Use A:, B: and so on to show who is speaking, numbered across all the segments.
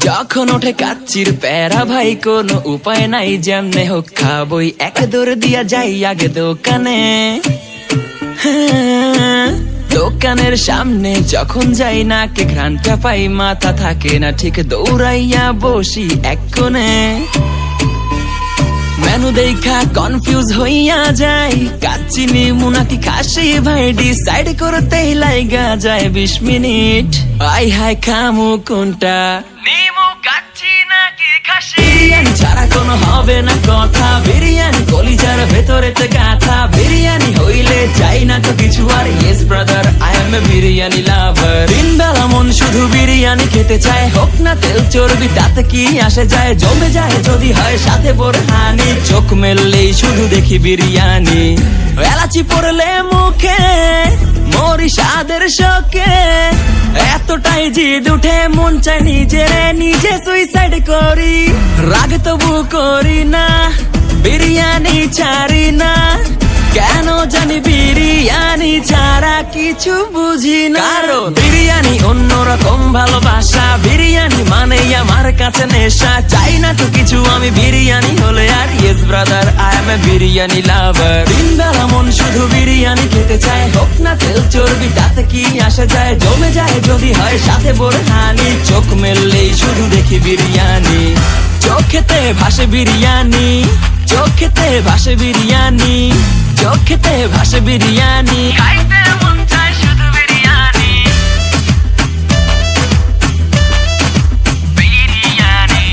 A: যখন ওঠে কাচ্চির প্যারা ভাই কোনো উপায় নাই, যেমনে হোক খাবই, এক দৌড় দিয়া যাই আগে দোকানে। দোকানের সামনে যখন যাই না কে ঘ্রাণটা পাই, মাথা থাকে না ঠিক, দৌড়াইয়া বসি এক কোণে। মেনু দেখা কনফিউজ হইয়া যাই, কাচ্চি নিমু নাকি খাসি ভাই ডিসাইড করতেই লাইগা যায় 20 মিনিট। আই হাই খামু কোনটা, নিমু কাচ্চি নাকি খাসি? বিরিয়ানি ছাড়া কোনো হবে না কথা, বিরিয়ানি কলিজার ভেতরেতে গাথা। বিরিয়ানি হইলে চাই না তো কিছু আর, yes brother I M A biryani লাভার। দিন বেলা মন শুধু বিরিয়ানি খেতে চায়, হোক না তেল চর্বি তাতে কি আসে যায়, জমে যায় যদি হয় সাথে বোরহানি। চোখ মেললেই শুধু দেখি বিরিয়ানি, এলাচি পড়লে মুখে মরি স্বাদের শোকে। এতটাই জিদ উঠে মন চাই নিজে সুইসাইড করি, রাগ তবু করি না, বিরিয়ানি ছাড়ি না। কেন জানি বিরিয়ানি ছাড়া কিছু বুঝি না, কারণ বিরিয়ানি অন্যরকম ভালোবাসা। বিরিয়ানি মানে আমার কাছে নেশা, চাই না তো কিছু আমি বিরিয়ানি হলে আর, yes brother I M A biryani লাভার। দিন বেলা মন শুধু বিরিয়ানি খেতে চায়, হোক না তেল চর্বি তাতে কি আসে যায়, জমে যায় যদি হয় সাথে বোরহানি। চোখ মেললেই শুধু দেখি বিরিয়ানি, চোখেতে ভাসে বিরিয়ানি, চোখেতে ভাসে বিরিয়ানি, চোখেতে ভাসে বিরিয়ানি। খাইতে মন চায় শুধু বিরিয়ানি, বিরিয়ানি,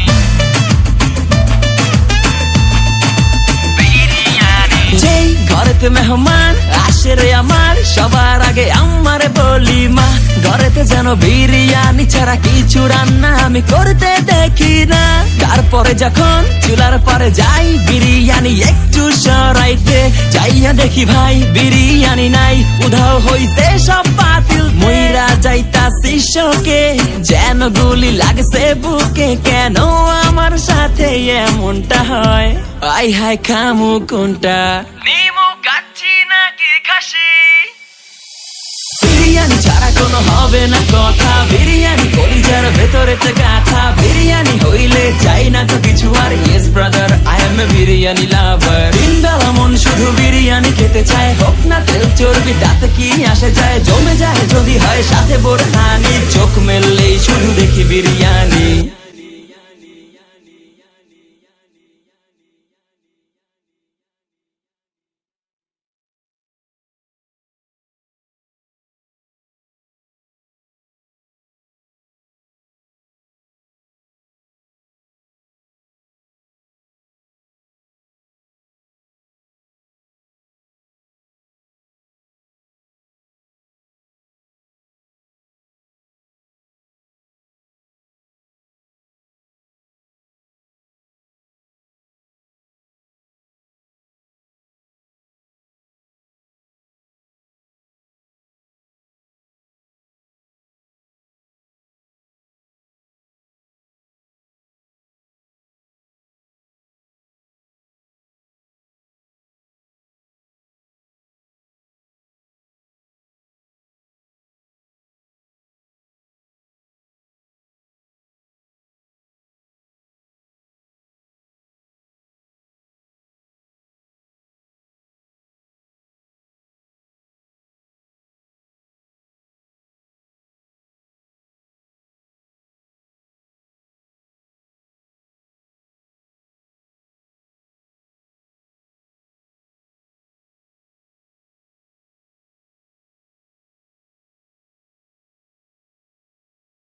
A: বিরিয়ানি। যেই ঘরেতে মেহমান আসে রে আমার, সবার আগে আমারে বলি মা, ঘরেতে যেন বিরিয়ানি ছাড়া কিছু রান্না আমি করতে দেখি না। তারপরে যখন চুলার পরে যাই বিরিয়ানি একটু সরাইতে, যাইয়া দেখি ভাই বিরিয়ানি নাই, উধাও হইছে সব পাতিল। মইরা যাইতাছি শোকে, যেন গুলি লাগছে বুকে, কেন আমার সাথে এমনটা হয়? আই হাই খামু কোনটা, নিমু কাচ্চি নাকি খাসি? বিরিয়ানি ছাড়া কোনো হবে না কথা, বিরিয়ানি কলিজার ভেতরেতে গাথা। বিরিয়ানি হইলে চাই না তো কিছু আর, yes brother I M A biryani লাভার। দিন বেলা মন শুধু বিরিয়ানি খেতে চায়, হোক না তেল চর্বি তাতে কি আসে যায়, জমে যায় যদি হয় সাথে বোরহানি। চোখ মেললেই শুধু দেখি বিরিয়ানি।